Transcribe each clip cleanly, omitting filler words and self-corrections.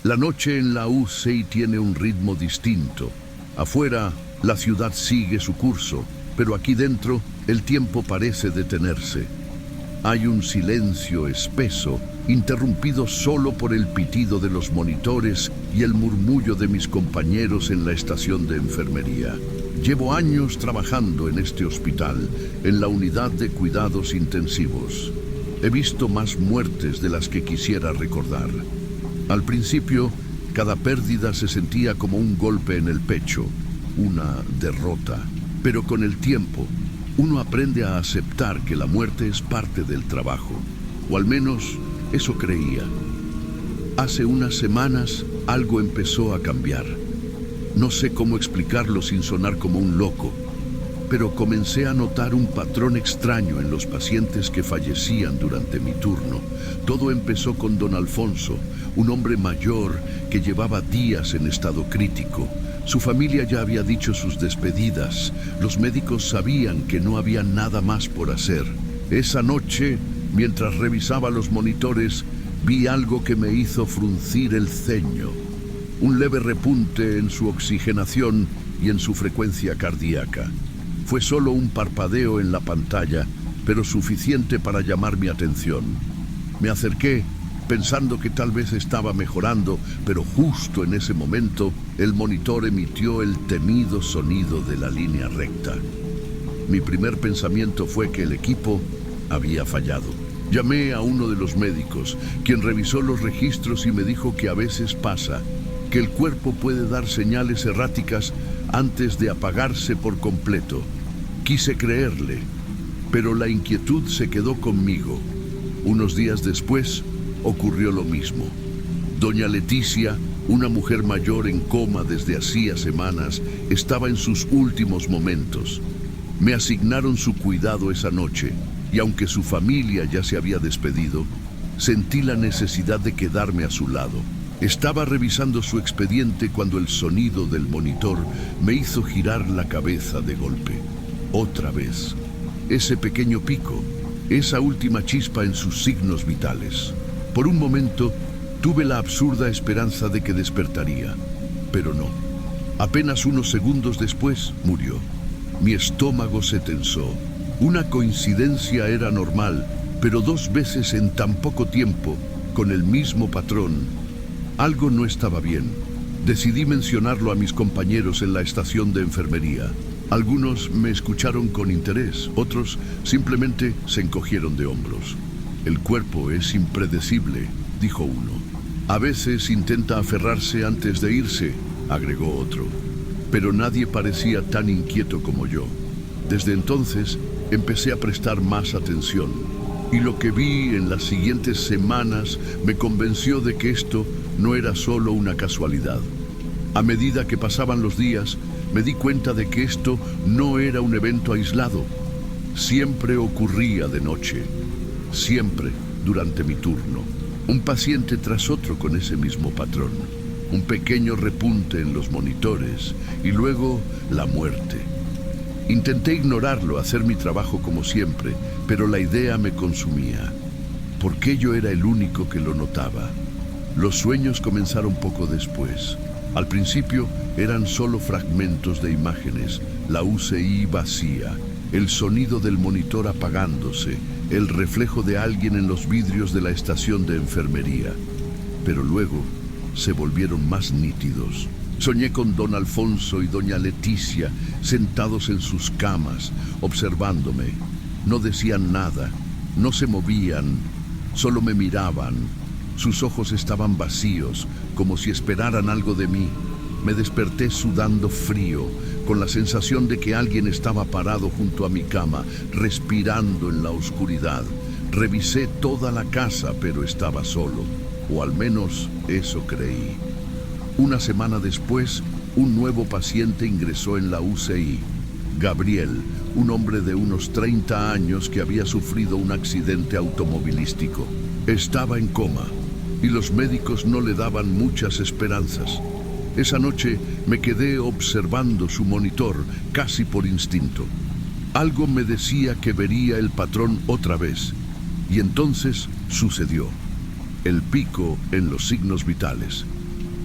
La noche en la UCI tiene un ritmo distinto. Afuera, la ciudad sigue su curso, pero aquí dentro, el tiempo parece detenerse. Hay un silencio espeso, interrumpido solo por el pitido de los monitores y el murmullo de mis compañeros en la estación de enfermería. Llevo años trabajando en este hospital, en la unidad de cuidados intensivos. He visto más muertes de las que quisiera recordar. Al principio, cada pérdida se sentía como un golpe en el pecho, una derrota. Pero con el tiempo, uno aprende a aceptar que la muerte es parte del trabajo, o al menos eso creía. Hace unas semanas algo empezó a cambiar. No sé cómo explicarlo sin sonar como un loco, pero comencé a notar un patrón extraño en los pacientes que fallecían durante mi turno. Todo empezó con don Alfonso, un hombre mayor que llevaba días en estado crítico. Su familia ya había dicho sus despedidas. Los médicos sabían que no había nada más por hacer. Esa noche, mientras revisaba los monitores, vi algo que me hizo fruncir el ceño. Un leve repunte en su oxigenación y en su frecuencia cardíaca. Fue solo un parpadeo en la pantalla, pero suficiente para llamar mi atención. Me acerqué, pensando que tal vez estaba mejorando, pero justo en ese momento, el monitor emitió el temido sonido de la línea recta. Mi primer pensamiento fue que el equipo había fallado. Llamé a uno de los médicos, quien revisó los registros y me dijo que a veces pasa, que el cuerpo puede dar señales erráticas antes de apagarse por completo. Quise creerle, pero la inquietud se quedó conmigo. Unos días después, ocurrió lo mismo. Doña Leticia, una mujer mayor en coma desde hacía semanas, estaba en sus últimos momentos. Me asignaron su cuidado esa noche, y aunque su familia ya se había despedido, sentí la necesidad de quedarme a su lado. Estaba revisando su expediente cuando el sonido del monitor me hizo girar la cabeza de golpe. Otra vez. Ese pequeño pico, esa última chispa en sus signos vitales. Por un momento, tuve la absurda esperanza de que despertaría, pero no. Apenas unos segundos después, murió. Mi estómago se tensó. Una coincidencia era normal, pero 2 veces en tan poco tiempo, con el mismo patrón. Algo no estaba bien. Decidí mencionarlo a mis compañeros en la estación de enfermería. Algunos me escucharon con interés, otros simplemente se encogieron de hombros. El cuerpo es impredecible, dijo uno. A veces intenta aferrarse antes de irse, agregó otro. Pero nadie parecía tan inquieto como yo. Desde entonces empecé a prestar más atención, y lo que vi en las siguientes semanas me convenció de que esto no era solo una casualidad. A medida que pasaban los días, me di cuenta de que esto no era un evento aislado. Siempre ocurría de noche, siempre durante mi turno. Un paciente tras otro con ese mismo patrón. Un pequeño repunte en los monitores y luego la muerte. Intenté ignorarlo, hacer mi trabajo como siempre, pero la idea me consumía. ¿Por qué yo era el único que lo notaba? Los sueños comenzaron poco después. Al principio eran solo fragmentos de imágenes, la UCI vacía, el sonido del monitor apagándose, el reflejo de alguien en los vidrios de la estación de enfermería. Pero luego se volvieron más nítidos. Soñé con don Alfonso y doña Leticia sentados en sus camas, observándome. No decían nada, no se movían, solo me miraban. Sus ojos estaban vacíos, como si esperaran algo de mí. Me desperté sudando frío, con la sensación de que alguien estaba parado junto a mi cama, respirando en la oscuridad. Revisé toda la casa, pero estaba solo, o al menos eso creí. Una semana después, un nuevo paciente ingresó en la UCI. Gabriel, un hombre de unos 30 años que había sufrido un accidente automovilístico. Estaba en coma, y los médicos no le daban muchas esperanzas. Esa noche me quedé observando su monitor, casi por instinto. Algo me decía que vería el patrón otra vez, y entonces sucedió. El pico en los signos vitales.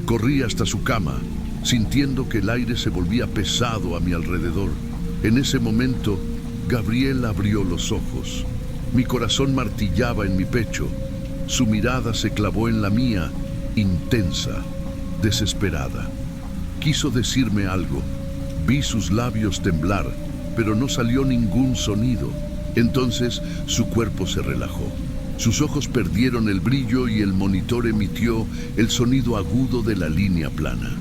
Corrí hasta su cama, sintiendo que el aire se volvía pesado a mi alrededor. En ese momento, Gabriel abrió los ojos. Mi corazón martillaba en mi pecho. Su mirada se clavó en la mía, intensa, desesperada. Quiso decirme algo. Vi sus labios temblar, pero no salió ningún sonido. Entonces su cuerpo se relajó. Sus ojos perdieron el brillo y el monitor emitió el sonido agudo de la línea plana.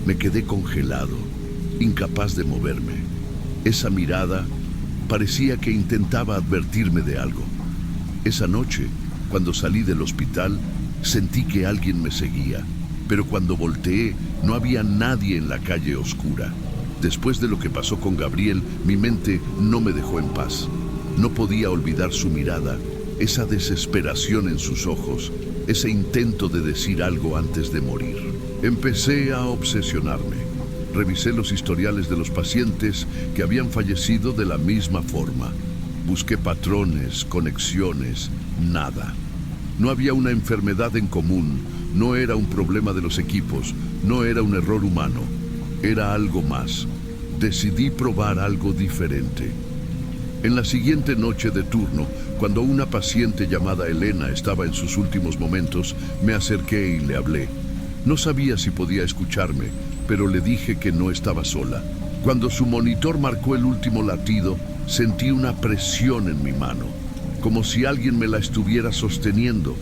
Me quedé congelado, incapaz de moverme. Esa mirada parecía que intentaba advertirme de algo. Esa noche, cuando salí del hospital, sentí que alguien me seguía, pero cuando volteé no había nadie en la calle oscura. Después de lo que pasó con Gabriel, mi mente no me dejó en paz. No podía olvidar su mirada, esa desesperación en sus ojos, ese intento de decir algo antes de morir. Empecé a obsesionarme. Revisé los historiales de los pacientes que habían fallecido de la misma forma. Busqué patrones, conexiones, nada. No había una enfermedad en común, no era un problema de los equipos, no era un error humano, era algo más. Decidí probar algo diferente. En la siguiente noche de turno, cuando una paciente llamada Elena estaba en sus últimos momentos, me acerqué y le hablé. No sabía si podía escucharme, pero le dije que no estaba sola. Cuando su monitor marcó el último latido, sentí una presión en mi mano, como si alguien me la estuviera sosteniendo.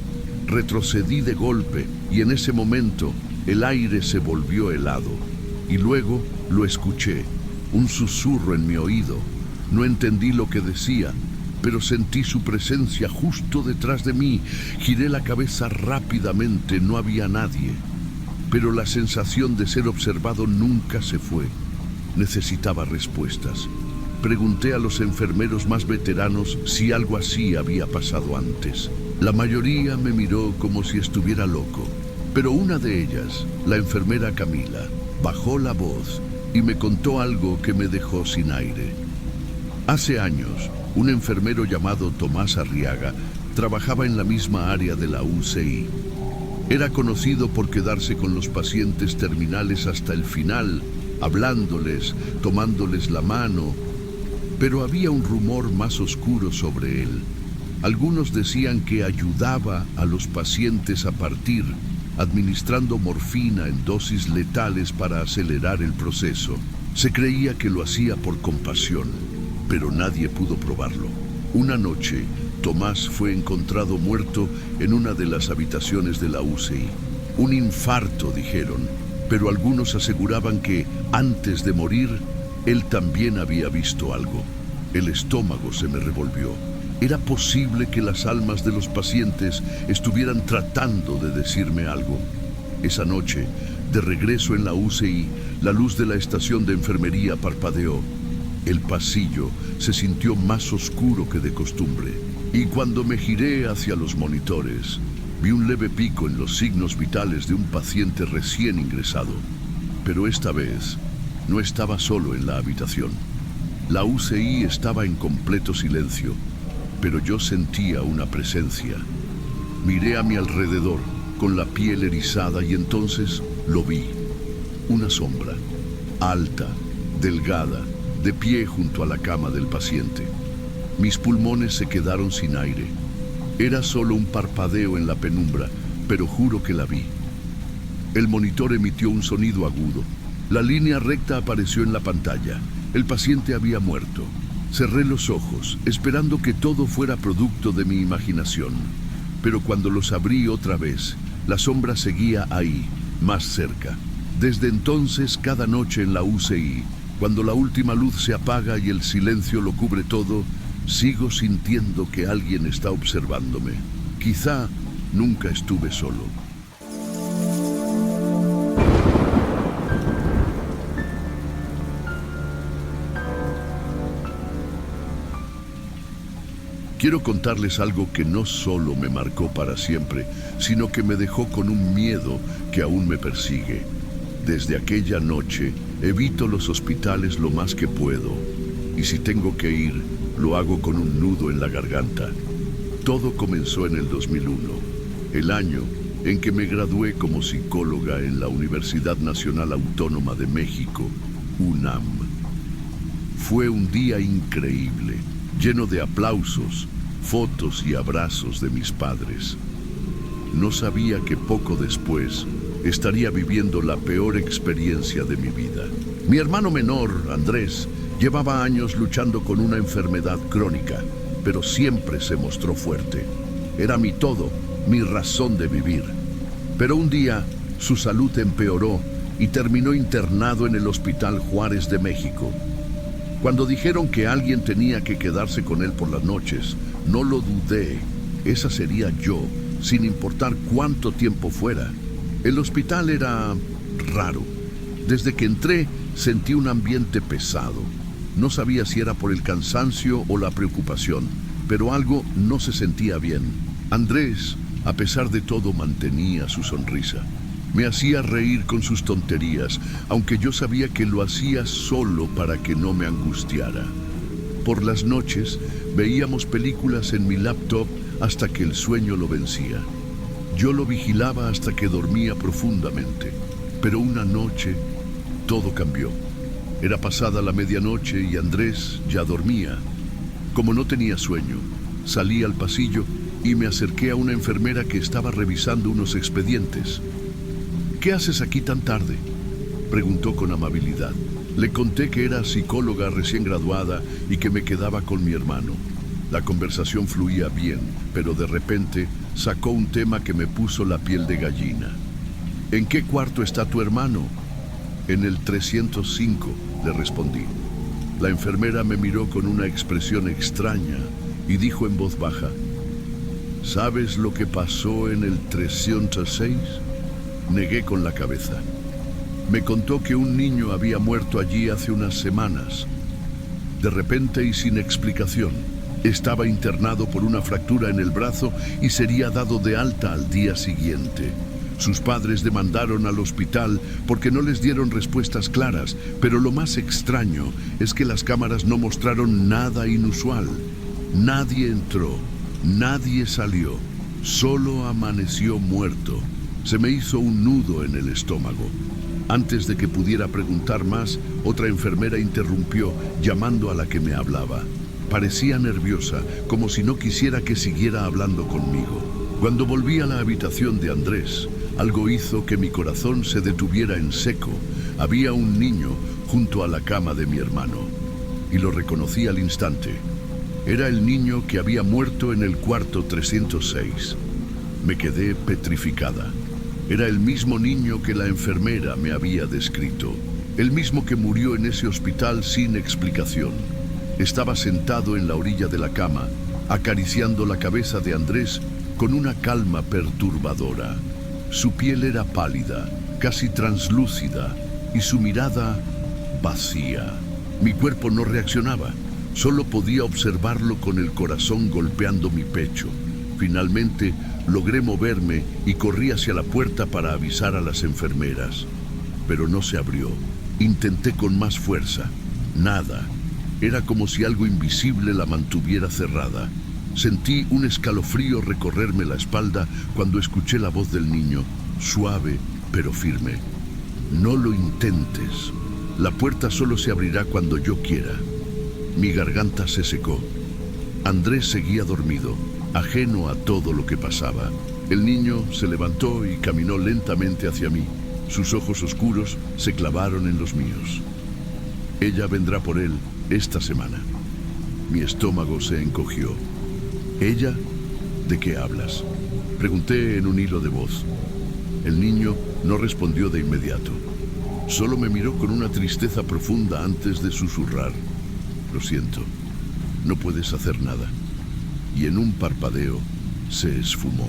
Retrocedí de golpe y en ese momento el aire se volvió helado. Y luego lo escuché, un susurro en mi oído. No entendí lo que decía, pero sentí su presencia justo detrás de mí. Giré la cabeza rápidamente, no había nadie. Pero la sensación de ser observado nunca se fue. Necesitaba respuestas. Pregunté a los enfermeros más veteranos si algo así había pasado antes. La mayoría me miró como si estuviera loco, pero una de ellas, la enfermera Camila, bajó la voz y me contó algo que me dejó sin aire. Hace años, un enfermero llamado Tomás Arriaga trabajaba en la misma área de la UCI. Era conocido por quedarse con los pacientes terminales hasta el final, hablándoles, tomándoles la mano, pero había un rumor más oscuro sobre él. Algunos decían que ayudaba a los pacientes a partir, administrando morfina en dosis letales para acelerar el proceso. Se creía que lo hacía por compasión, pero nadie pudo probarlo. Una noche, Tomás fue encontrado muerto en una de las habitaciones de la UCI. Un infarto, dijeron, pero algunos aseguraban que, antes de morir, él también había visto algo. El estómago se me revolvió. ¿Era posible que las almas de los pacientes estuvieran tratando de decirme algo? Esa noche, de regreso en la UCI, la luz de la estación de enfermería parpadeó. El pasillo se sintió más oscuro que de costumbre. Y cuando me giré hacia los monitores, vi un leve pico en los signos vitales de un paciente recién ingresado. Pero esta vez, no estaba solo en la habitación. La UCI estaba en completo silencio, pero yo sentía una presencia. Miré a mi alrededor, con la piel erizada, y entonces lo vi. Una sombra, alta, delgada, de pie junto a la cama del paciente. Mis pulmones se quedaron sin aire. Era solo un parpadeo en la penumbra, pero juro que la vi. El monitor emitió un sonido agudo. La línea recta apareció en la pantalla. El paciente había muerto. Cerré los ojos, esperando que todo fuera producto de mi imaginación. Pero cuando los abrí otra vez, la sombra seguía ahí, más cerca. Desde entonces, cada noche en la UCI, cuando la última luz se apaga y el silencio lo cubre todo, sigo sintiendo que alguien está observándome. Quizá nunca estuve solo. Quiero contarles algo que no solo me marcó para siempre, sino que me dejó con un miedo que aún me persigue. Desde aquella noche, evito los hospitales lo más que puedo, y si tengo que ir, lo hago con un nudo en la garganta. Todo comenzó en el 2001, el año en que me gradué como psicóloga en la Universidad Nacional Autónoma de México, UNAM. Fue un día increíble, lleno de aplausos, fotos y abrazos de mis padres. No sabía que poco después estaría viviendo la peor experiencia de mi vida. Mi hermano menor, Andrés, llevaba años luchando con una enfermedad crónica, pero siempre se mostró fuerte. Era mi todo, mi razón de vivir. Pero un día su salud empeoró y terminó internado en el Hospital Juárez de México. Cuando dijeron que alguien tenía que quedarse con él por las noches, no lo dudé. Esa sería yo, sin importar cuánto tiempo fuera. El hospital era raro. Desde que entré, sentí un ambiente pesado. No sabía si era por el cansancio o la preocupación, pero algo no se sentía bien. Andrés, a pesar de todo, mantenía su sonrisa. Me hacía reír con sus tonterías, aunque yo sabía que lo hacía solo para que no me angustiara. Por las noches, veíamos películas en mi laptop hasta que el sueño lo vencía. Yo lo vigilaba hasta que dormía profundamente, pero una noche todo cambió. Era pasada la medianoche y Andrés ya dormía. Como no tenía sueño, salí al pasillo y me acerqué a una enfermera que estaba revisando unos expedientes. ¿Qué haces aquí tan tarde?, preguntó con amabilidad. Le conté que era psicóloga recién graduada y que me quedaba con mi hermano. La conversación fluía bien, pero de repente sacó un tema que me puso la piel de gallina. ¿En qué cuarto está tu hermano? En el 305, le respondí. La enfermera me miró con una expresión extraña y dijo en voz baja: ¿sabes lo que pasó en el 306? Negué con la cabeza. Me contó que un niño había muerto allí hace unas semanas. De repente y sin explicación, estaba internado por una fractura en el brazo y sería dado de alta al día siguiente. Sus padres demandaron al hospital porque no les dieron respuestas claras, pero lo más extraño es que las cámaras no mostraron nada inusual. Nadie entró, nadie salió, solo amaneció muerto. Se me hizo un nudo en el estómago. Antes de que pudiera preguntar más, otra enfermera interrumpió, llamando a la que me hablaba. Parecía nerviosa, como si no quisiera que siguiera hablando conmigo. Cuando volví a la habitación de Andrés, algo hizo que mi corazón se detuviera en seco. Había un niño junto a la cama de mi hermano, y lo reconocí al instante. Era el niño que había muerto en el cuarto 306. Me quedé petrificada. Era el mismo niño que la enfermera me había descrito, el mismo que murió en ese hospital sin explicación. Estaba sentado en la orilla de la cama, acariciando la cabeza de Andrés con una calma perturbadora. Su piel era pálida, casi translúcida, y su mirada vacía. Mi cuerpo no reaccionaba, solo podía observarlo con el corazón golpeando mi pecho. Finalmente, logré moverme y corrí hacia la puerta para avisar a las enfermeras. Pero no se abrió. Intenté con más fuerza. Nada. Era como si algo invisible la mantuviera cerrada. Sentí un escalofrío recorrerme la espalda cuando escuché la voz del niño, suave pero firme. No lo intentes. La puerta solo se abrirá cuando yo quiera. Mi garganta se secó. Andrés seguía dormido, ajeno a todo lo que pasaba. El niño se levantó y caminó lentamente hacia mí. Sus ojos oscuros se clavaron en los míos. Ella vendrá por él esta semana. Mi estómago se encogió. ¿Ella? ¿De qué hablas?, pregunté en un hilo de voz. El niño no respondió de inmediato. Solo me miró con una tristeza profunda antes de susurrar: lo siento, no puedes hacer nada. Y en un parpadeo se esfumó.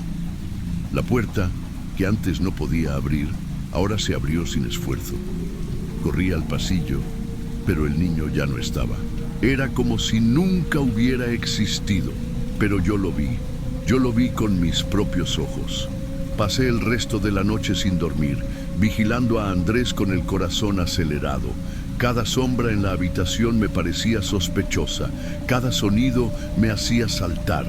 La puerta, que antes no podía abrir, ahora se abrió sin esfuerzo. Corrí al pasillo, pero el niño ya no estaba. Era como si nunca hubiera existido, pero yo lo vi con mis propios ojos. Pasé el resto de la noche sin dormir, vigilando a Andrés con el corazón acelerado. Cada sombra en la habitación me parecía sospechosa, cada sonido me hacía saltar.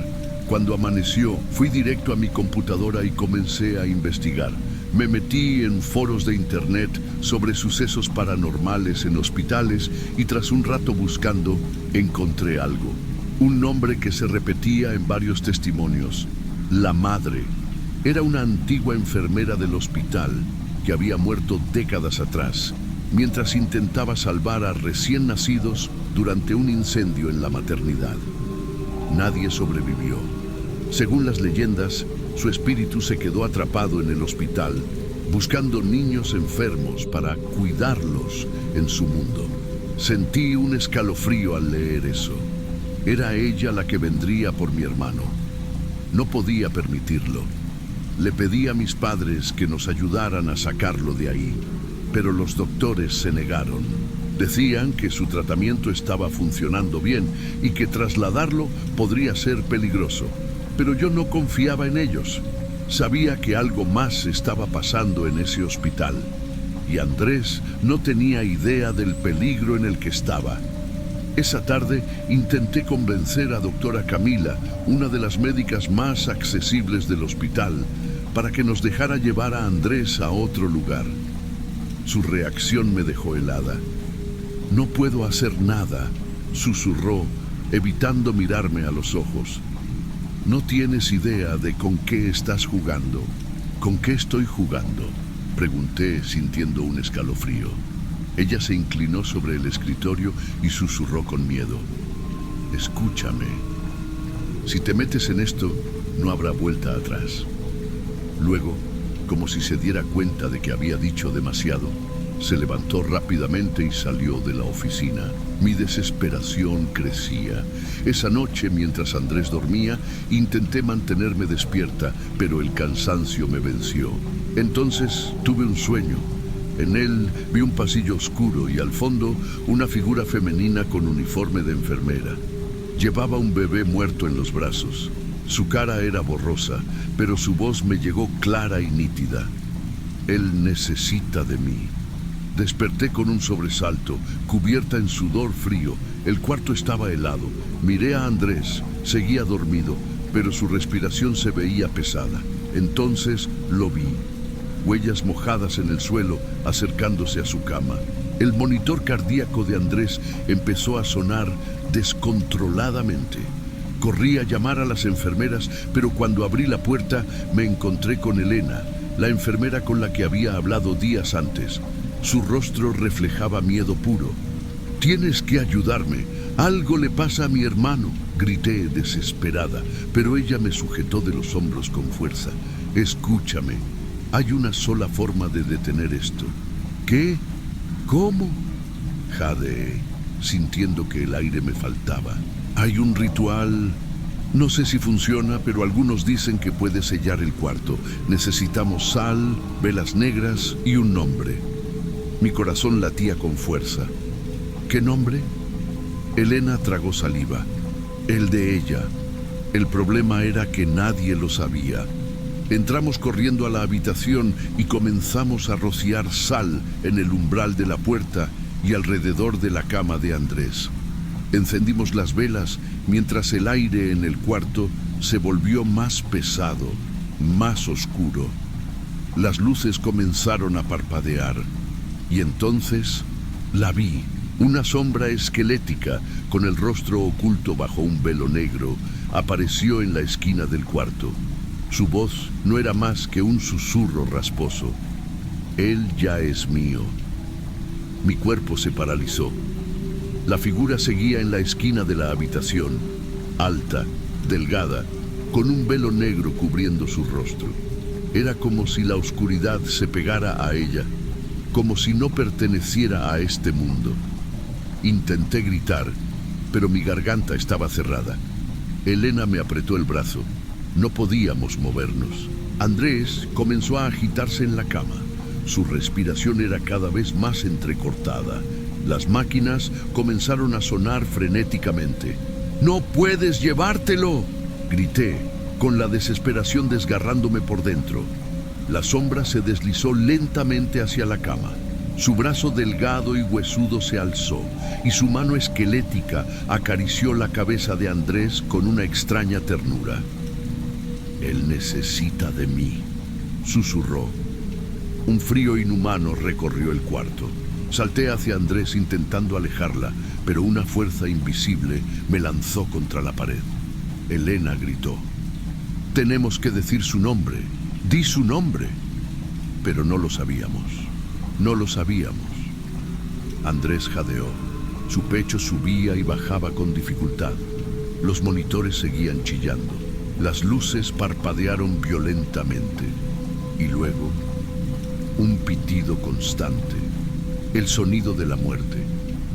Cuando amaneció, fui directo a mi computadora y comencé a investigar. Me metí en foros de internet sobre sucesos paranormales en hospitales y tras un rato buscando, encontré algo. Un nombre que se repetía en varios testimonios. La madre. Era una antigua enfermera del hospital que había muerto décadas atrás, mientras intentaba salvar a recién nacidos durante un incendio en la maternidad. Nadie sobrevivió. Según las leyendas, su espíritu se quedó atrapado en el hospital, buscando niños enfermos para cuidarlos en su mundo. Sentí un escalofrío al leer eso. Era ella la que vendría por mi hermano. No podía permitirlo. Le pedí a mis padres que nos ayudaran a sacarlo de ahí, pero los doctores se negaron. Decían que su tratamiento estaba funcionando bien y que trasladarlo podría ser peligroso. Pero yo no confiaba en ellos. Sabía que algo más estaba pasando en ese hospital. Y Andrés no tenía idea del peligro en el que estaba. Esa tarde intenté convencer a doctora Camila, una de las médicas más accesibles del hospital, para que nos dejara llevar a Andrés a otro lugar. Su reacción me dejó helada. «No puedo hacer nada», susurró, evitando mirarme a los ojos. «No tienes idea de con qué estás jugando». «¿Con qué estoy jugando?», pregunté sintiendo un escalofrío. Ella se inclinó sobre el escritorio y susurró con miedo. «Escúchame. Si te metes en esto, no habrá vuelta atrás». Luego, como si se diera cuenta de que había dicho demasiado, se levantó rápidamente y salió de la oficina. Mi desesperación crecía. Esa noche, mientras Andrés dormía, intenté mantenerme despierta, pero el cansancio me venció. Entonces tuve un sueño. En él vi un pasillo oscuro y al fondo una figura femenina con uniforme de enfermera. Llevaba un bebé muerto en los brazos. Su cara era borrosa, pero su voz me llegó clara y nítida. «Él necesita de mí». Desperté con un sobresalto, cubierta en sudor frío. El cuarto estaba helado. Miré a Andrés. Seguía dormido, pero su respiración se veía pesada. Entonces lo vi. Huellas mojadas en el suelo, acercándose a su cama. El monitor cardíaco de Andrés empezó a sonar descontroladamente. Corrí a llamar a las enfermeras, pero cuando abrí la puerta me encontré con Elena, la enfermera con la que había hablado días antes. Su rostro reflejaba miedo puro. «Tienes que ayudarme. Algo le pasa a mi hermano», grité desesperada, pero ella me sujetó de los hombros con fuerza. «Escúchame. Hay una sola forma de detener esto». «¿Qué? ¿Cómo?», jadeé, sintiendo que el aire me faltaba. «Hay un ritual. No sé si funciona, pero algunos dicen que puede sellar el cuarto. Necesitamos sal, velas negras y un nombre». Mi corazón latía con fuerza. «¿Qué nombre?». Elena tragó saliva. «El de ella». El problema era que nadie lo sabía. Entramos corriendo a la habitación y comenzamos a rociar sal en el umbral de la puerta y alrededor de la cama de Andrés. Encendimos las velas mientras el aire en el cuarto se volvió más pesado, más oscuro. Las luces comenzaron a parpadear. Y entonces la vi, una sombra esquelética con el rostro oculto bajo un velo negro, apareció en la esquina del cuarto. Su voz no era más que un susurro rasposo. «Él ya es mío». Mi cuerpo se paralizó. La figura seguía en la esquina de la habitación, alta, delgada, con un velo negro cubriendo su rostro. Era como si la oscuridad se pegara a ella, como si no perteneciera a este mundo. Intenté gritar, pero mi garganta estaba cerrada. Elena me apretó el brazo. No podíamos movernos. Andrés comenzó a agitarse en la cama. Su respiración era cada vez más entrecortada. Las máquinas comenzaron a sonar frenéticamente. «¡No puedes llevártelo!», grité, con la desesperación desgarrándome por dentro. La sombra se deslizó lentamente hacia la cama. Su brazo delgado y huesudo se alzó, y su mano esquelética acarició la cabeza de Andrés con una extraña ternura. Él necesita de mí, susurró. Un frío inhumano recorrió el cuarto. Salté hacia Andrés intentando alejarla, pero una fuerza invisible me lanzó contra la pared. Elena gritó. Tenemos que decir su nombre. Di su nombre. Pero no lo sabíamos. No lo sabíamos. Andrés jadeó. Su pecho subía y bajaba con dificultad. Los monitores seguían chillando. Las luces parpadearon violentamente. Y luego, un pitido constante. El sonido de la muerte.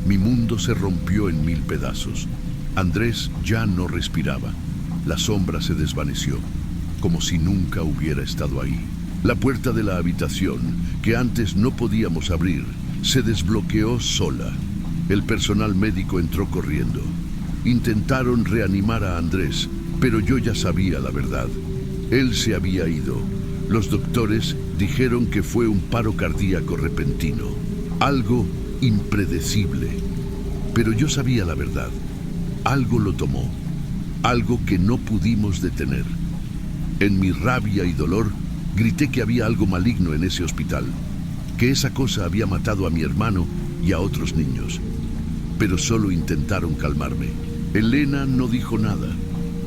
Mi mundo se rompió en 1000 pedazos. Andrés ya no respiraba. La sombra se desvaneció, como si nunca hubiera estado ahí. La puerta de la habitación, que antes no podíamos abrir, se desbloqueó sola. El personal médico entró corriendo. Intentaron reanimar a Andrés, pero yo ya sabía la verdad. Él se había ido. Los doctores dijeron que fue un paro cardíaco repentino. Algo impredecible. Pero yo sabía la verdad. Algo lo tomó. Algo que no pudimos detener. En mi rabia y dolor, grité que había algo maligno en ese hospital. Que esa cosa había matado a mi hermano y a otros niños. Pero solo intentaron calmarme. Elena no dijo nada.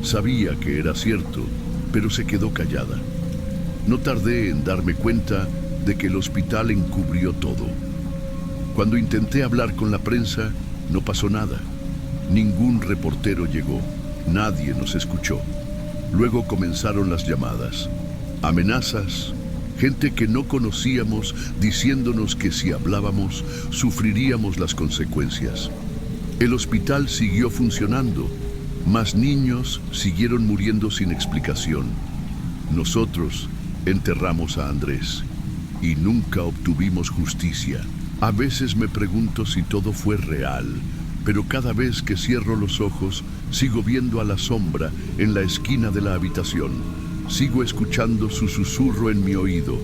Sabía que era cierto, pero se quedó callada. No tardé en darme cuenta de que el hospital encubrió todo. Cuando intenté hablar con la prensa, no pasó nada. Ningún reportero llegó. Nadie nos escuchó. Luego comenzaron las llamadas. Amenazas. Gente que no conocíamos diciéndonos que si hablábamos, sufriríamos las consecuencias. El hospital siguió funcionando. Más niños siguieron muriendo sin explicación. Nosotros enterramos a Andrés y nunca obtuvimos justicia. A veces me pregunto si todo fue real, pero cada vez que cierro los ojos, sigo viendo a la sombra en la esquina de la habitación. Sigo escuchando su susurro en mi oído.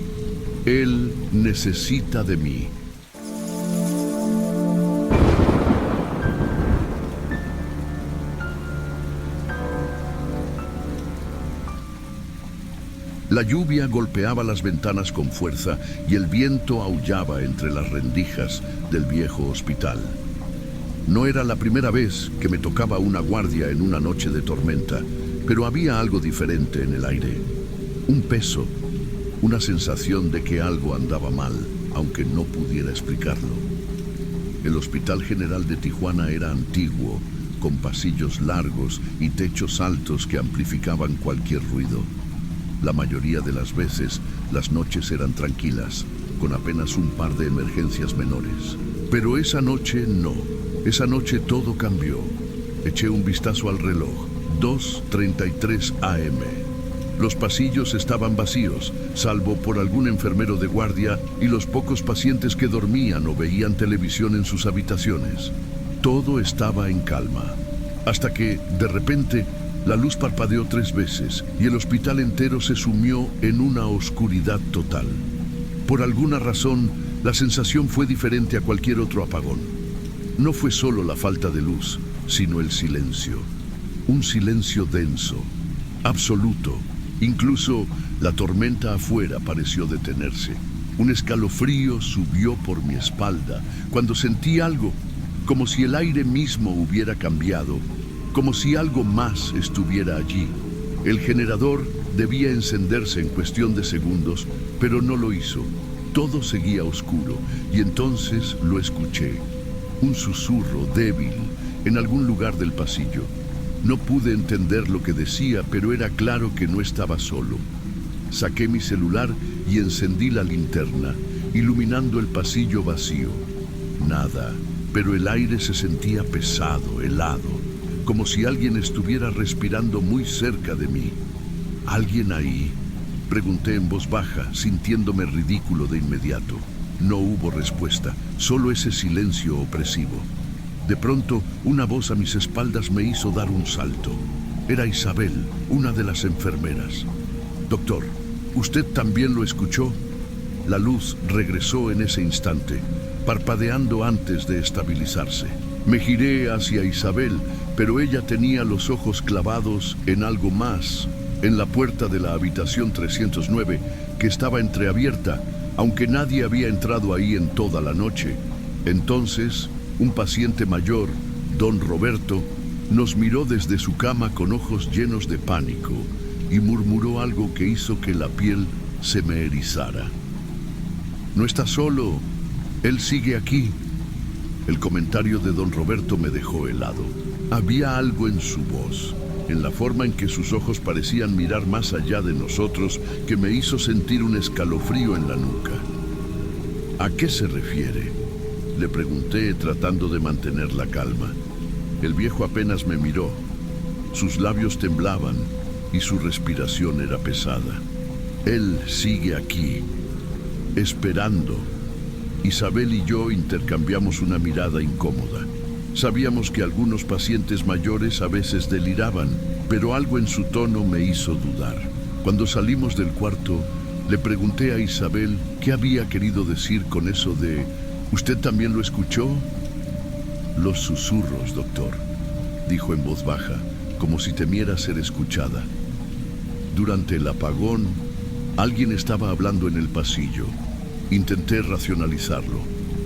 Él necesita de mí. La lluvia golpeaba las ventanas con fuerza y el viento aullaba entre las rendijas del viejo hospital. No era la primera vez que me tocaba una guardia en una noche de tormenta, pero había algo diferente en el aire. Un peso, una sensación de que algo andaba mal, aunque no pudiera explicarlo. El Hospital General de Tijuana era antiguo, con pasillos largos y techos altos que amplificaban cualquier ruido. La mayoría de las veces, las noches eran tranquilas, con apenas un par de emergencias menores. Pero esa noche no. Esa noche todo cambió. Eché un vistazo al reloj. 2:33 AM. Los pasillos estaban vacíos, salvo por algún enfermero de guardia y los pocos pacientes que dormían o veían televisión en sus habitaciones. Todo estaba en calma. Hasta que, de repente, la luz parpadeó 3 veces y el hospital entero se sumió en una oscuridad total. Por alguna razón, la sensación fue diferente a cualquier otro apagón. No fue solo la falta de luz, sino el silencio. Un silencio denso, absoluto. Incluso la tormenta afuera pareció detenerse. Un escalofrío subió por mi espalda cuando sentí algo, como si el aire mismo hubiera cambiado. Como si algo más estuviera allí. El generador debía encenderse en cuestión de segundos, pero no lo hizo. Todo seguía oscuro, y entonces lo escuché. Un susurro débil en algún lugar del pasillo. No pude entender lo que decía, pero era claro que no estaba solo. Saqué mi celular y encendí la linterna, iluminando el pasillo vacío. Nada, pero el aire se sentía pesado, helado. Como si alguien estuviera respirando muy cerca de mí. ¿Alguien ahí? Pregunté en voz baja, sintiéndome ridículo de inmediato. No hubo respuesta, solo ese silencio opresivo. De pronto, una voz a mis espaldas me hizo dar un salto. Era Isabel, una de las enfermeras. Doctor, ¿usted también lo escuchó? La luz regresó en ese instante, parpadeando antes de estabilizarse. Me giré hacia Isabel, pero ella tenía los ojos clavados en algo más, en la puerta de la habitación 309, que estaba entreabierta, aunque nadie había entrado ahí en toda la noche. Entonces, un paciente mayor, don Roberto, nos miró desde su cama con ojos llenos de pánico y murmuró algo que hizo que la piel se me erizara. «No está solo, él sigue aquí». El comentario de don Roberto me dejó helado. Había algo en su voz, en la forma en que sus ojos parecían mirar más allá de nosotros, que me hizo sentir un escalofrío en la nuca. «¿A qué se refiere?», le pregunté, tratando de mantener la calma. El viejo apenas me miró. Sus labios temblaban y su respiración era pesada. «Él sigue aquí, esperando». Isabel y yo intercambiamos una mirada incómoda. Sabíamos que algunos pacientes mayores a veces deliraban, pero algo en su tono me hizo dudar. Cuando salimos del cuarto, le pregunté a Isabel qué había querido decir con eso de «¿Usted también lo escuchó?». «Los susurros, doctor», dijo en voz baja, como si temiera ser escuchada. «Durante el apagón, alguien estaba hablando en el pasillo. Intenté racionalizarlo.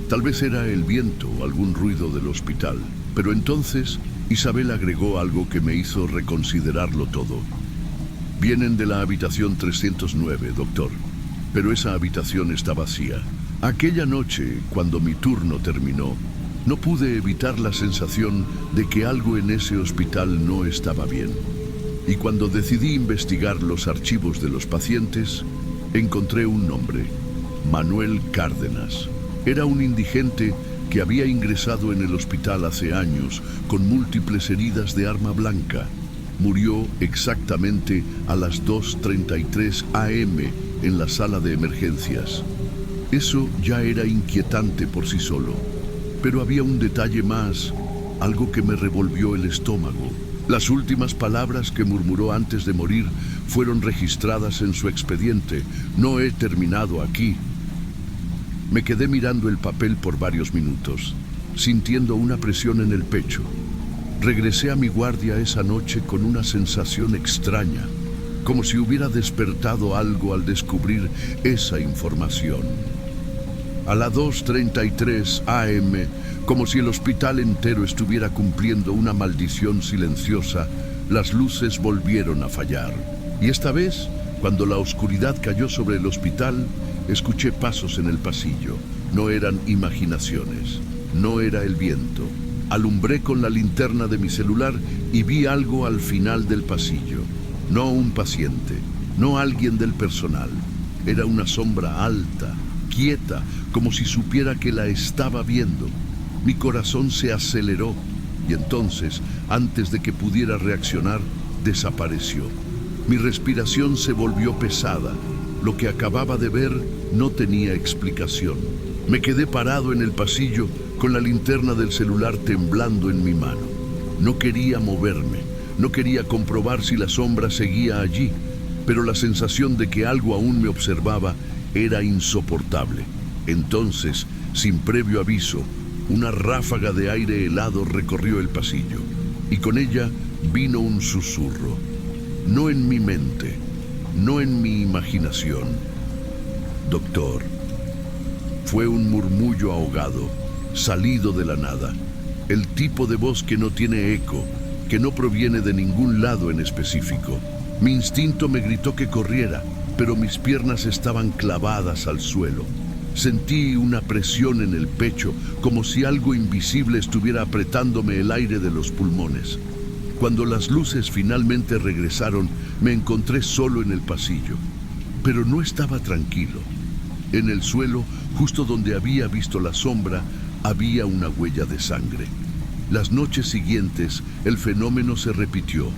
Tal vez era el viento o algún ruido del hospital. Pero entonces Isabel agregó algo que me hizo reconsiderarlo todo. «Vienen de la habitación 309, doctor, pero esa habitación está vacía. Aquella noche, cuando mi turno terminó, no pude evitar la sensación de que algo en ese hospital no estaba bien. Y cuando decidí investigar los archivos de los pacientes, encontré un nombre: Manuel Cárdenas. Era un indigente que había ingresado en el hospital hace años con múltiples heridas de arma blanca. Murió exactamente a las 2:33 AM en la sala de emergencias. Eso ya era inquietante por sí solo, pero había un detalle más, algo que me revolvió el estómago. Las últimas palabras que murmuró antes de morir fueron registradas en su expediente: «No he terminado aquí». Me quedé mirando el papel por varios minutos, sintiendo una presión en el pecho. Regresé a mi guardia esa noche con una sensación extraña, como si hubiera despertado algo al descubrir esa información. A las 2:33 AM, como si el hospital entero estuviera cumpliendo una maldición silenciosa, las luces volvieron a fallar. Y esta vez, cuando la oscuridad cayó sobre el hospital, escuché pasos en el pasillo. No eran imaginaciones, no era el viento. Alumbré con la linterna de mi celular y vi algo al final del pasillo. No un paciente, no alguien del personal. Era una sombra alta, quieta, como si supiera que la estaba viendo. Mi corazón se aceleró y entonces, antes de que pudiera reaccionar, desapareció. Mi respiración se volvió pesada. Lo que acababa de ver no tenía explicación. Me quedé parado en el pasillo con la linterna del celular temblando en mi mano. No quería moverme, no quería comprobar si la sombra seguía allí, pero la sensación de que algo aún me observaba era insoportable. Entonces, sin previo aviso, una ráfaga de aire helado recorrió el pasillo, y con ella vino un susurro. No en mi mente, no en mi imaginación. «Doctor». Fue un murmullo ahogado, salido de la nada. El tipo de voz que no tiene eco, que no proviene de ningún lado en específico. Mi instinto me gritó que corriera, pero mis piernas estaban clavadas al suelo. Sentí una presión en el pecho, como si algo invisible estuviera apretándome el aire de los pulmones. Cuando las luces finalmente regresaron, me encontré solo en el pasillo. Pero no estaba tranquilo. En el suelo, justo donde había visto la sombra, había una huella de sangre. Las noches siguientes, el fenómeno se repitió.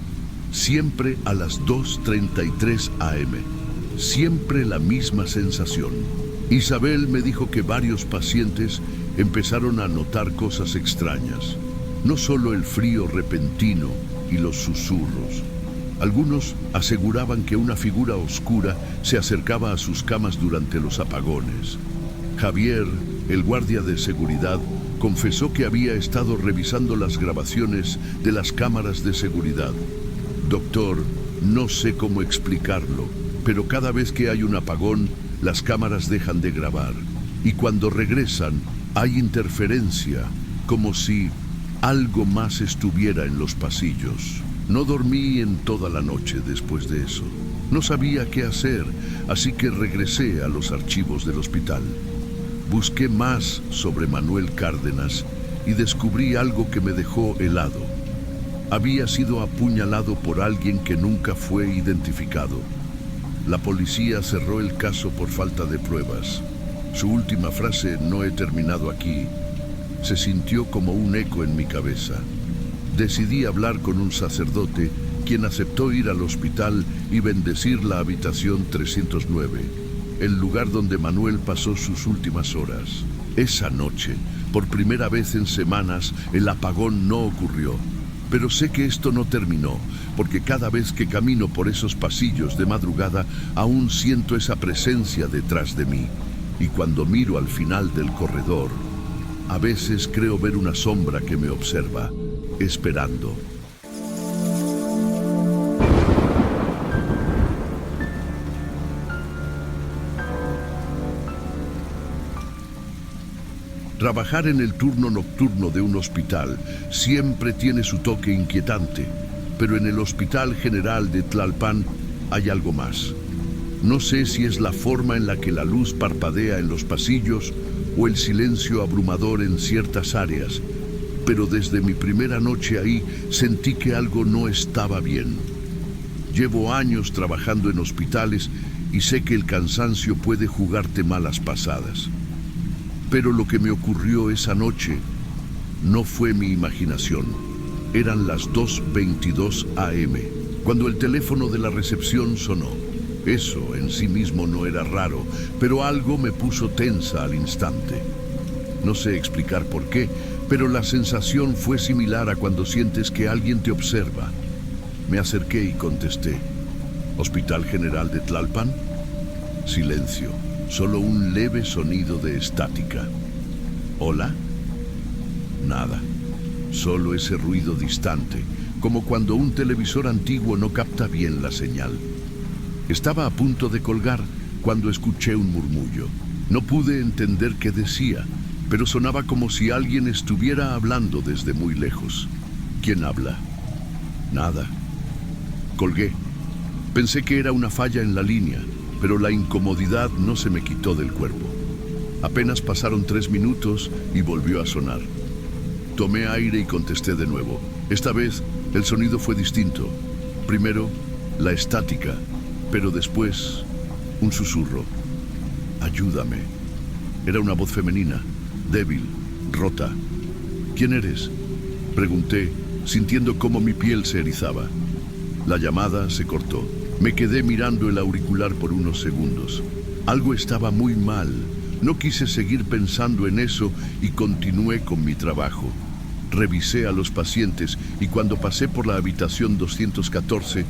Siempre a las 2:33 AM. Siempre la misma sensación. Isabel me dijo que varios pacientes empezaron a notar cosas extrañas. No solo el frío repentino y los susurros. Algunos aseguraban que una figura oscura se acercaba a sus camas durante los apagones. Javier, el guardia de seguridad, confesó que había estado revisando las grabaciones de las cámaras de seguridad. «Doctor, No sé cómo explicarlo, pero cada vez que hay un apagón, las cámaras dejan de grabar. Y cuando regresan, hay interferencia, como si algo más estuviera en los pasillos. No dormí en toda la noche después de eso. No sabía qué hacer, así que regresé a los archivos del hospital. Busqué más sobre Manuel Cárdenas y descubrí algo que me dejó helado. Había sido apuñalado por alguien que nunca fue identificado. La policía cerró el caso por falta de pruebas. Su última frase, "no he terminado aquí", se sintió como un eco en mi cabeza. Decidí hablar con un sacerdote, quien aceptó ir al hospital y bendecir la habitación 309, el lugar donde Manuel pasó sus últimas horas. Esa noche, por primera vez en semanas, el apagón no ocurrió. Pero sé que esto no terminó, porque cada vez que camino por esos pasillos de madrugada, aún siento esa presencia detrás de mí. Y cuando miro al final del corredor, a veces creo ver una sombra que me observa, esperando. Trabajar en el turno nocturno de un hospital siempre tiene su toque inquietante, pero en el Hospital General de Tlalpan hay algo más. No sé si es la forma en la que la luz parpadea en los pasillos o el silencio abrumador en ciertas áreas, pero desde mi primera noche ahí sentí que algo no estaba bien. Llevo años trabajando en hospitales y sé que el cansancio puede jugarte malas pasadas. Pero lo que me ocurrió esa noche no fue mi imaginación. Eran las 2:22 AM, cuando el teléfono de la recepción sonó. Eso en sí mismo no era raro, pero algo me puso tensa al instante. No sé explicar por qué, pero la sensación fue similar a cuando sientes que alguien te observa. Me acerqué y contesté. ¿Hospital General de Tlalpan? Silencio. Solo un leve sonido de estática. ¿Hola? Nada. Solo ese ruido distante, como cuando un televisor antiguo no capta bien la señal. Estaba a punto de colgar cuando escuché un murmullo. No pude entender qué decía, pero sonaba como si alguien estuviera hablando desde muy lejos. ¿Quién habla? Nada. Colgué. Pensé que era una falla en la línea, pero la incomodidad no se me quitó del cuerpo. Apenas pasaron 3 minutos y volvió a sonar. Tomé aire y contesté de nuevo. Esta vez el sonido fue distinto. Primero, la estática, pero después, un susurro. Ayúdame. Era una voz femenina, débil, rota. ¿Quién eres?, pregunté, sintiendo cómo mi piel se erizaba. La llamada se cortó. Me quedé mirando el auricular por unos segundos. Algo estaba muy mal. No quise seguir pensando en eso y continué con mi trabajo. Revisé a los pacientes y cuando pasé por la habitación 214,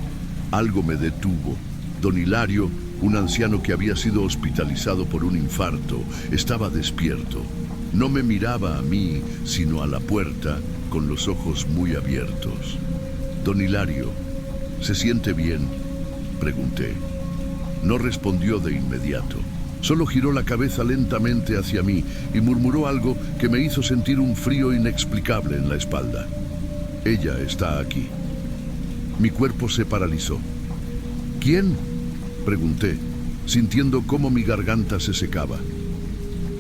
algo me detuvo. Don Hilario, un anciano que había sido hospitalizado por un infarto, estaba despierto. No me miraba a mí, sino a la puerta, con los ojos muy abiertos. Don Hilario, ¿se siente bien?, pregunté. No respondió de inmediato. Solo giró la cabeza lentamente hacia mí y murmuró algo que me hizo sentir un frío inexplicable en la espalda. Ella está aquí. Mi cuerpo se paralizó. ¿Quién?, pregunté, sintiendo cómo mi garganta se secaba.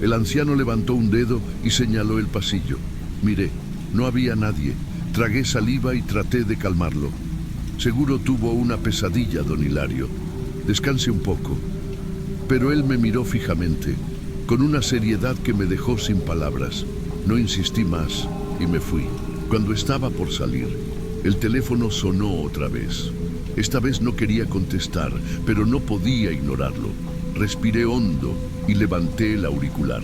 El anciano levantó un dedo y señaló el pasillo. Miré, no había nadie. Tragué saliva y traté de calmarlo. Seguro tuvo una pesadilla, don Hilario. Descanse un poco. Pero él me miró fijamente, con una seriedad que me dejó sin palabras. No insistí más y me fui. Cuando estaba por salir, el teléfono sonó otra vez. Esta vez no quería contestar, pero no podía ignorarlo. Respiré hondo y levanté el auricular.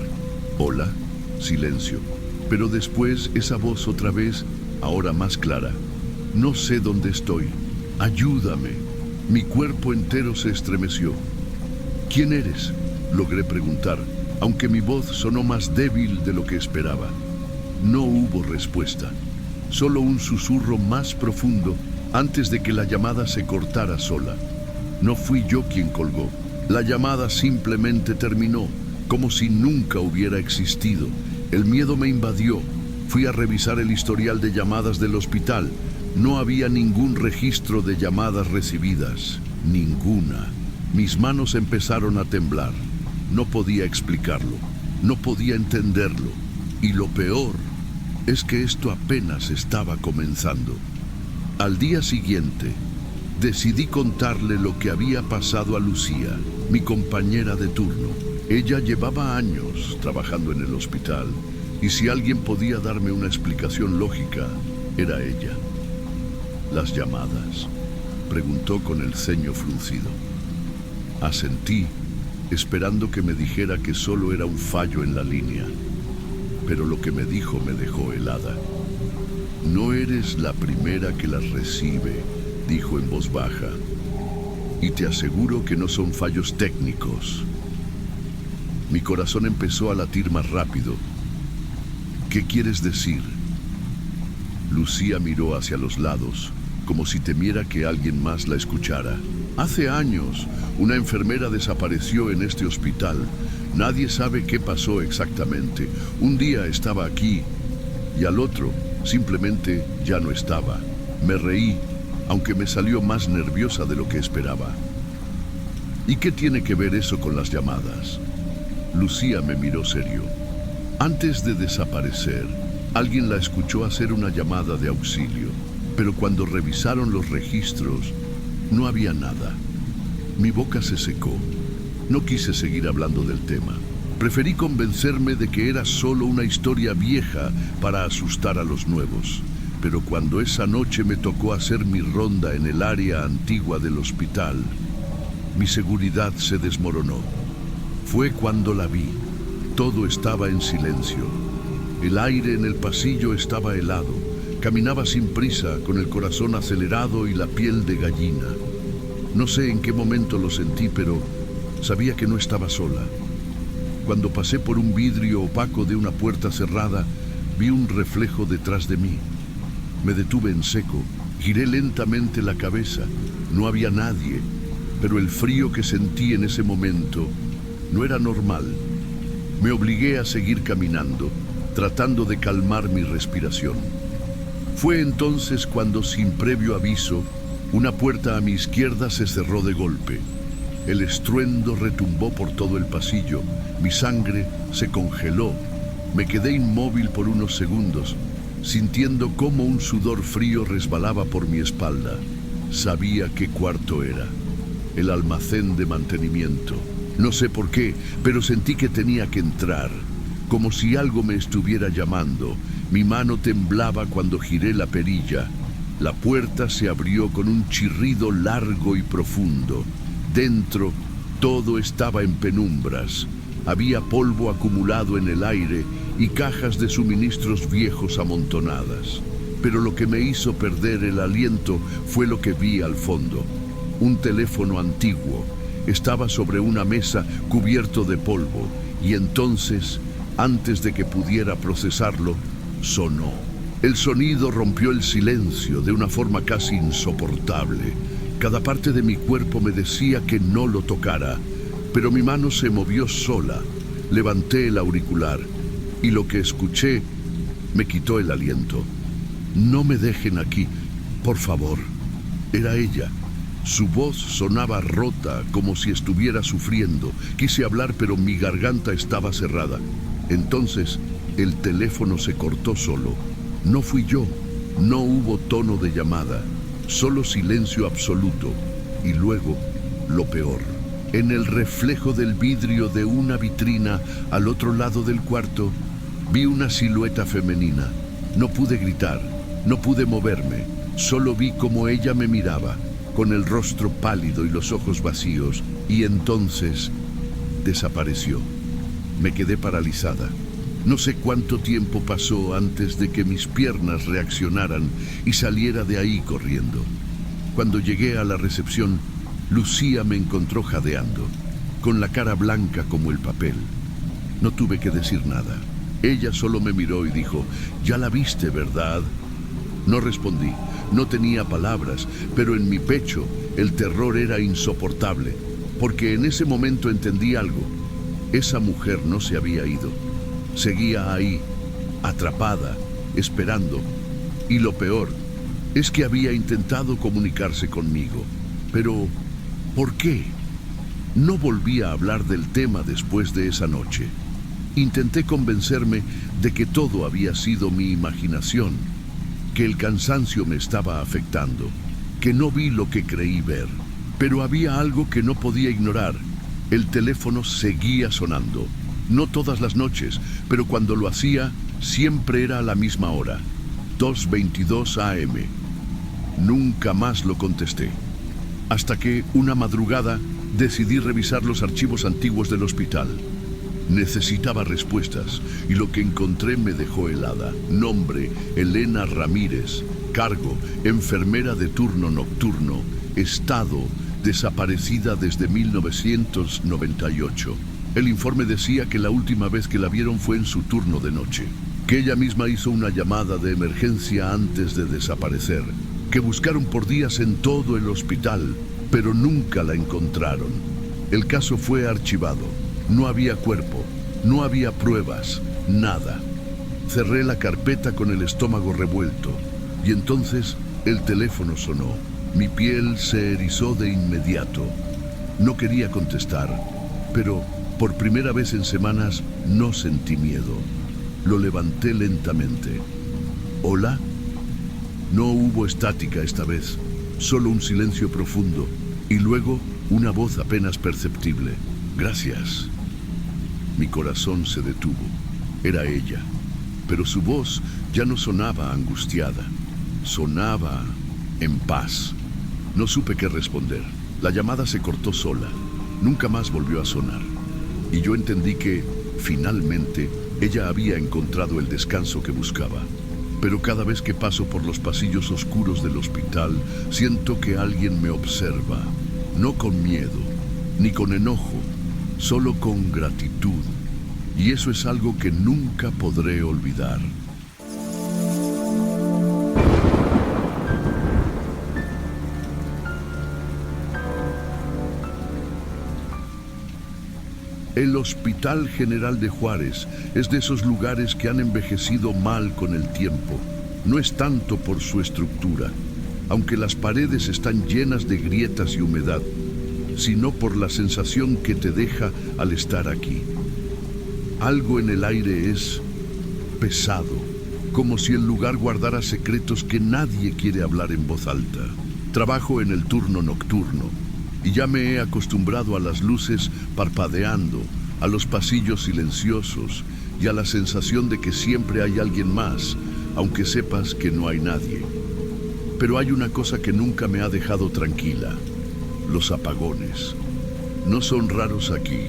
Hola, silencio. Pero después esa voz otra vez, ahora más clara. No sé dónde estoy. Ayúdame. Mi cuerpo entero se estremeció. ¿Quién eres?, logré preguntar, aunque mi voz sonó más débil de lo que esperaba. No hubo respuesta, solo un susurro más profundo antes de que la llamada se cortara sola. No fui yo quien colgó. La llamada simplemente terminó, como si nunca hubiera existido. El miedo me invadió. Fui a revisar el historial de llamadas del hospital. No había ningún registro de llamadas recibidas. Ninguna. Mis manos empezaron a temblar. No podía explicarlo. No podía entenderlo. Y lo peor es que esto apenas estaba comenzando. Al día siguiente, decidí contarle lo que había pasado a Lucía, mi compañera de turno. Ella llevaba años trabajando en el hospital, y si alguien podía darme una explicación lógica, era ella. ¿Las llamadas?, preguntó con el ceño fruncido. Asentí, esperando que me dijera que solo era un fallo en la línea, pero lo que me dijo me dejó helada. No eres la primera que las recibe, dijo en voz baja, y te aseguro que no son fallos técnicos. Mi corazón empezó a latir más rápido. ¿Qué quieres decir? Lucía miró hacia los lados, como si temiera que alguien más la escuchara. Hace años, una enfermera desapareció en este hospital. Nadie sabe qué pasó exactamente. Un día estaba aquí y al otro simplemente ya no estaba. Me reí, aunque me salió más nerviosa de lo que esperaba. ¿Y qué tiene que ver eso con las llamadas? Lucía me miró serio. Antes de desaparecer, alguien la escuchó hacer una llamada de auxilio, pero cuando revisaron los registros, no había nada. Mi boca se secó. No quise seguir hablando del tema. Preferí convencerme de que era solo una historia vieja para asustar a los nuevos. Pero cuando esa noche me tocó hacer mi ronda en el área antigua del hospital, mi seguridad se desmoronó. Fue cuando la vi. Todo estaba en silencio. El aire en el pasillo estaba helado. Caminaba sin prisa, con el corazón acelerado y la piel de gallina. No sé en qué momento lo sentí, pero sabía que no estaba sola. Cuando pasé por un vidrio opaco de una puerta cerrada, vi un reflejo detrás de mí. Me detuve en seco, giré lentamente la cabeza. No había nadie, pero el frío que sentí en ese momento no era normal. Me obligué a seguir caminando, tratando de calmar mi respiración. Fue entonces cuando, sin previo aviso, una puerta a mi izquierda se cerró de golpe. El estruendo retumbó por todo el pasillo. Mi sangre se congeló. Me quedé inmóvil por unos segundos, sintiendo cómo un sudor frío resbalaba por mi espalda. Sabía qué cuarto era. El almacén de mantenimiento. No sé por qué, pero sentí que tenía que entrar, como si algo me estuviera llamando. Mi mano temblaba cuando giré la perilla. La puerta se abrió con un chirrido largo y profundo. Dentro, todo estaba en penumbras. Había polvo acumulado en el aire y cajas de suministros viejos amontonadas. Pero lo que me hizo perder el aliento fue lo que vi al fondo. Un teléfono antiguo. Estaba sobre una mesa cubierto de polvo, y entonces, antes de que pudiera procesarlo, sonó. El sonido rompió el silencio de una forma casi insoportable. Cada parte de mi cuerpo me decía que no lo tocara, pero mi mano se movió sola. Levanté el auricular y lo que escuché me quitó el aliento. No me dejen aquí, por favor. Era ella. Su voz sonaba rota, como si estuviera sufriendo. Quise hablar, pero mi garganta estaba cerrada. Entonces, el teléfono se cortó solo. No fui yo. No hubo tono de llamada. Solo silencio absoluto. Y luego, lo peor. En el reflejo del vidrio de una vitrina al otro lado del cuarto, vi una silueta femenina. No pude gritar, no pude moverme. Solo vi cómo ella me miraba, con el rostro pálido y los ojos vacíos, y entonces desapareció. Me quedé paralizada. No sé cuánto tiempo pasó antes de que mis piernas reaccionaran y saliera de ahí corriendo. Cuando llegué a la recepción, Lucía me encontró jadeando, con la cara blanca como el papel. No tuve que decir nada. Ella solo me miró y dijo: «Ya la viste, ¿verdad?». No respondí, no tenía palabras, pero en mi pecho el terror era insoportable, porque en ese momento entendí algo. Esa mujer no se había ido. Seguía ahí, atrapada, esperando. Y lo peor es que había intentado comunicarse conmigo. Pero, ¿por qué? No volví a hablar del tema después de esa noche. Intenté convencerme de que todo había sido mi imaginación, que el cansancio me estaba afectando, que no vi lo que creí ver. Pero había algo que no podía ignorar. El teléfono seguía sonando. No todas las noches, pero cuando lo hacía, siempre era a la misma hora, 2:22 AM. Nunca más lo contesté. Hasta que, una madrugada, decidí revisar los archivos antiguos del hospital. Necesitaba respuestas y lo que encontré me dejó helada. Nombre: Elena Ramírez. Cargo: enfermera de turno nocturno. Estado: desaparecida desde 1998. El informe decía que la última vez que la vieron fue en su turno de noche, que ella misma hizo una llamada de emergencia antes de desaparecer, que buscaron por días en todo el hospital, pero nunca la encontraron. El caso fue archivado. No había cuerpo, no había pruebas, nada. Cerré la carpeta con el estómago revuelto y entonces el teléfono sonó. Mi piel se erizó de inmediato. No quería contestar, pero por primera vez en semanas no sentí miedo. Lo levanté lentamente. ¿Hola? No hubo estática esta vez, solo un silencio profundo y luego una voz apenas perceptible. Gracias. Mi corazón se detuvo. Era ella, pero su voz ya no sonaba angustiada, sonaba en paz. No supe qué responder. La llamada se cortó sola. Nunca más volvió a sonar. Y yo entendí que, finalmente, ella había encontrado el descanso que buscaba. Pero cada vez que paso por los pasillos oscuros del hospital, siento que alguien me observa. No con miedo, ni con enojo, solo con gratitud. Y eso es algo que nunca podré olvidar. El Hospital General de Juárez es de esos lugares que han envejecido mal con el tiempo. No es tanto por su estructura, aunque las paredes están llenas de grietas y humedad, sino por la sensación que te deja al estar aquí. Algo en el aire es pesado, como si el lugar guardara secretos que nadie quiere hablar en voz alta. Trabajo en el turno nocturno y ya me he acostumbrado a las luces parpadeando, a los pasillos silenciosos y a la sensación de que siempre hay alguien más, aunque sepas que no hay nadie. Pero hay una cosa que nunca me ha dejado tranquila: los apagones. No son raros aquí.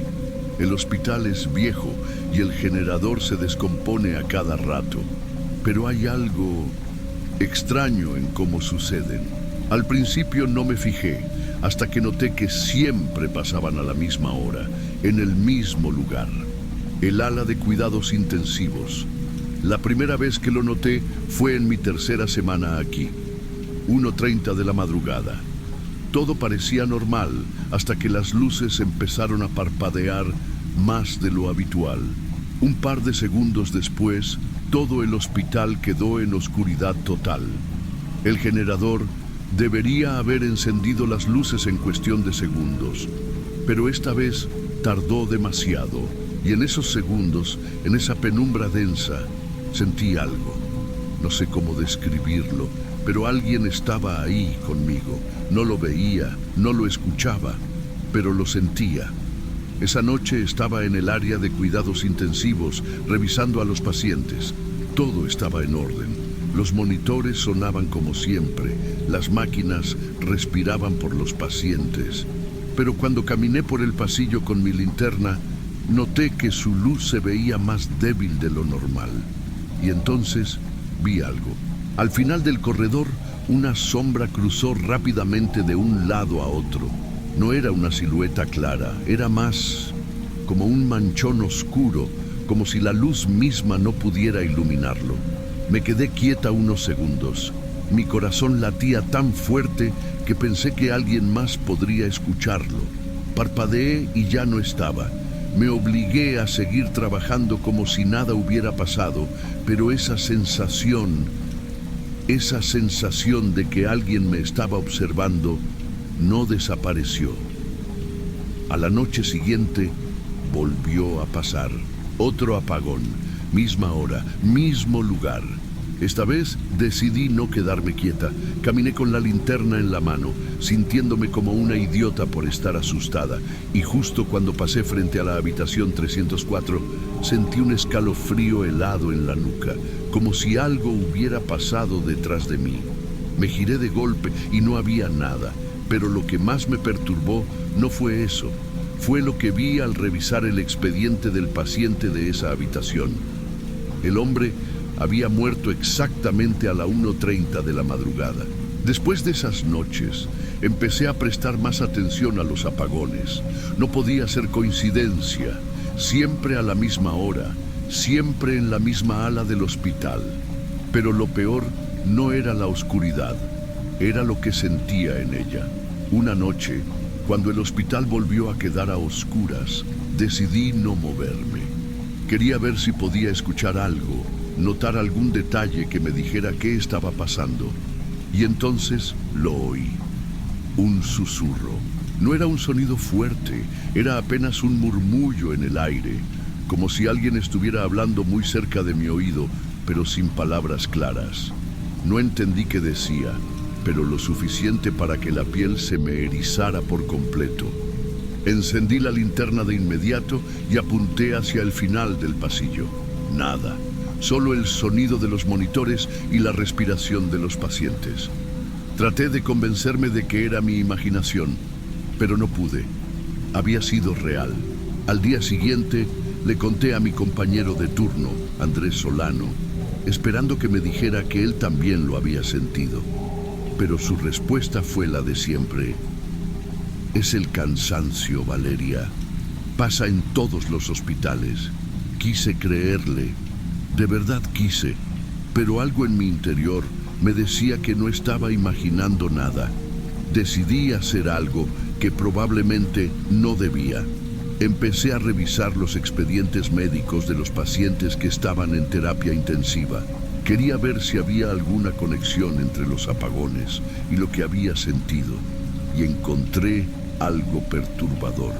El hospital es viejo y el generador se descompone a cada rato. Pero hay algo extraño en cómo suceden. Al principio no me fijé, hasta que noté que siempre pasaban a la misma hora, en el mismo lugar. El ala de cuidados intensivos. La primera vez que lo noté fue en mi tercera semana aquí, 1:30 de la madrugada. Todo parecía normal hasta que las luces empezaron a parpadear más de lo habitual. Un par de segundos después, todo el hospital quedó en oscuridad total. El generador debería haber encendido las luces en cuestión de segundos, pero esta vez tardó demasiado, y en esos segundos, en esa penumbra densa, sentí algo. No sé cómo describirlo, pero alguien estaba ahí conmigo. No lo veía, no lo escuchaba, pero lo sentía. Esa noche estaba en el área de cuidados intensivos, revisando a los pacientes. Todo estaba en orden. Los monitores sonaban como siempre, las máquinas respiraban por los pacientes. Pero cuando caminé por el pasillo con mi linterna, noté que su luz se veía más débil de lo normal. Y entonces vi algo. Al final del corredor, una sombra cruzó rápidamente de un lado a otro. No era una silueta clara, era más como un manchón oscuro, como si la luz misma no pudiera iluminarlo. Me quedé quieta unos segundos. Mi corazón latía tan fuerte que pensé que alguien más podría escucharlo. Parpadeé y ya no estaba. Me obligué a seguir trabajando como si nada hubiera pasado, pero esa sensación de que alguien me estaba observando no desapareció. A la noche siguiente volvió a pasar. Otro apagón, misma hora, mismo lugar. Esta vez decidí no quedarme quieta. Caminé con la linterna en la mano, sintiéndome como una idiota por estar asustada. Y justo cuando pasé frente a la habitación 304, sentí un escalofrío helado en la nuca, como si algo hubiera pasado detrás de mí. Me giré de golpe y no había nada, pero lo que más me perturbó no fue eso. Fue lo que vi al revisar el expediente del paciente de esa habitación. El hombre había muerto exactamente a la 1:30 de la madrugada. Después de esas noches, empecé a prestar más atención a los apagones. No podía ser coincidencia. Siempre a la misma hora, siempre en la misma ala del hospital. Pero lo peor no era la oscuridad, era lo que sentía en ella. Una noche, cuando el hospital volvió a quedar a oscuras, decidí no moverme. Quería ver si podía escuchar algo, notar algún detalle que me dijera qué estaba pasando. Y entonces lo oí. Un susurro. No era un sonido fuerte, era apenas un murmullo en el aire, como si alguien estuviera hablando muy cerca de mi oído, pero sin palabras claras. No entendí qué decía, pero lo suficiente para que la piel se me erizara por completo. Encendí la linterna de inmediato y apunté hacia el final del pasillo. Nada. Solo el sonido de los monitores y la respiración de los pacientes. Traté de convencerme de que era mi imaginación, pero no pude. Había sido real. Al día siguiente le conté a mi compañero de turno, Andrés Solano, esperando que me dijera que él también lo había sentido. Pero su respuesta fue la de siempre. Es el cansancio, Valeria. Pasa en todos los hospitales. Quise creerle. De verdad quise, pero algo en mi interior me decía que no estaba imaginando nada. Decidí hacer algo que probablemente no debía. Empecé a revisar los expedientes médicos de los pacientes que estaban en terapia intensiva. Quería ver si había alguna conexión entre los apagones y lo que había sentido, y encontré algo perturbador.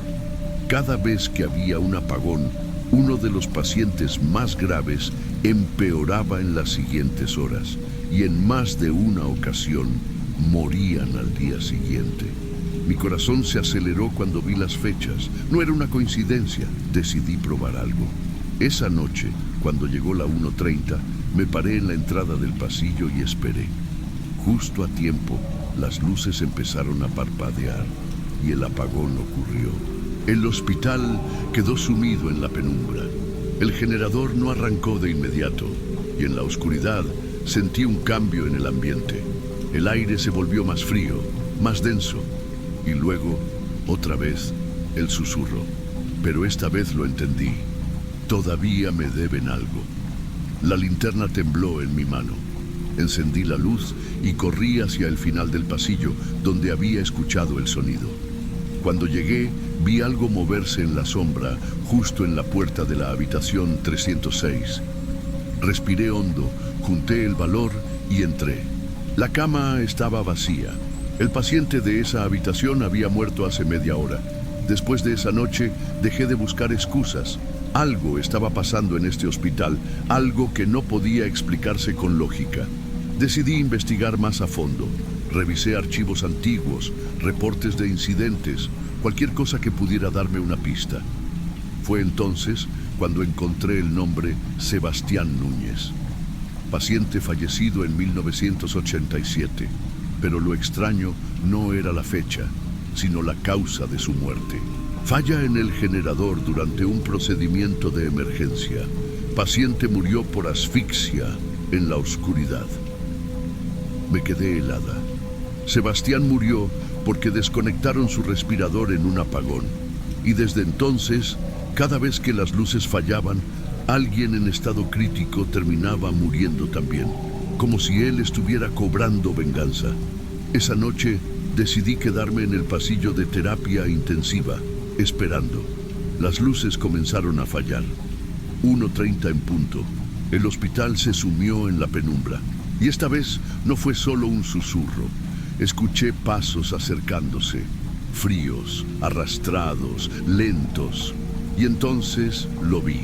Cada vez que había un apagón, uno de los pacientes más graves empeoraba en las siguientes horas y en más de una ocasión morían al día siguiente. Mi corazón se aceleró cuando vi las fechas. No era una coincidencia. Decidí probar algo. Esa noche, cuando llegó la 1:30, me paré en la entrada del pasillo y esperé. Justo a tiempo, las luces empezaron a parpadear y el apagón ocurrió. El hospital quedó sumido en la penumbra. El generador no arrancó de inmediato y en la oscuridad sentí un cambio en el ambiente. El aire se volvió más frío, más denso y luego, otra vez, el susurro. Pero esta vez lo entendí. Todavía me deben algo. La linterna tembló en mi mano. Encendí la luz y corrí hacia el final del pasillo donde había escuchado el sonido. Cuando llegué, vi algo moverse en la sombra, justo en la puerta de la habitación 306. Respiré hondo, junté el valor y entré. La cama estaba vacía. El paciente de esa habitación había muerto hace media hora. Después de esa noche, dejé de buscar excusas. Algo estaba pasando en este hospital, algo que no podía explicarse con lógica. Decidí investigar más a fondo. Revisé archivos antiguos, reportes de incidentes, cualquier cosa que pudiera darme una pista. Fue entonces cuando encontré el nombre Sebastián Núñez, paciente fallecido en 1987, pero lo extraño no era la fecha, sino la causa de su muerte. Falla en el generador durante un procedimiento de emergencia. Paciente murió por asfixia en la oscuridad. Me quedé helada. Sebastián murió porque desconectaron su respirador en un apagón. Y desde entonces, cada vez que las luces fallaban, alguien en estado crítico terminaba muriendo también. como si él estuviera cobrando venganza. Esa noche decidí quedarme en el pasillo de terapia intensiva, esperando. Las luces comenzaron a fallar. 1:30 en punto. El hospital se sumió en la penumbra. Y esta vez no fue solo un susurro. Escuché pasos acercándose, fríos, arrastrados, lentos. Y entonces lo vi.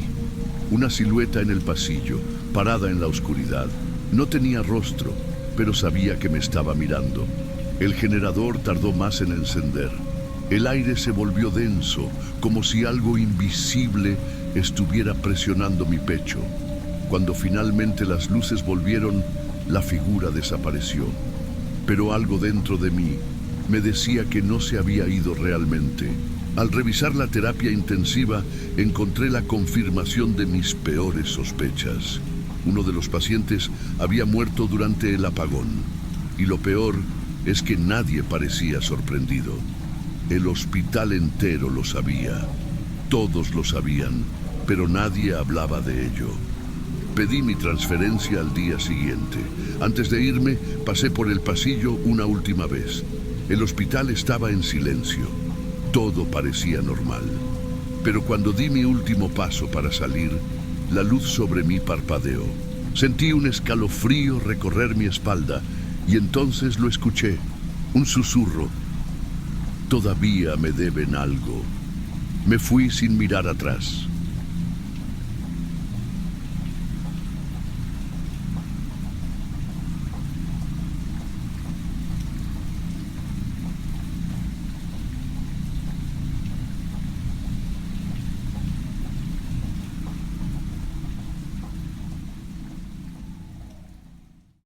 Una silueta en el pasillo, parada en la oscuridad. No tenía rostro, pero sabía que me estaba mirando. El generador tardó más en encender. El aire se volvió denso, como si algo invisible estuviera presionando mi pecho. Cuando finalmente las luces volvieron, la figura desapareció. Pero algo dentro de mí me decía que no se había ido realmente. Al revisar la terapia intensiva, encontré la confirmación de mis peores sospechas. Uno de los pacientes había muerto durante el apagón. Y lo peor es que nadie parecía sorprendido. El hospital entero lo sabía. Todos lo sabían, pero nadie hablaba de ello. Pedí mi transferencia al día siguiente. Antes de irme, pasé por el pasillo una última vez. El hospital estaba en silencio. Todo parecía normal. Pero cuando di mi último paso para salir, la luz sobre mí parpadeó. Sentí un escalofrío recorrer mi espalda y entonces lo escuché. Un susurro. Todavía me deben algo. Me fui sin mirar atrás.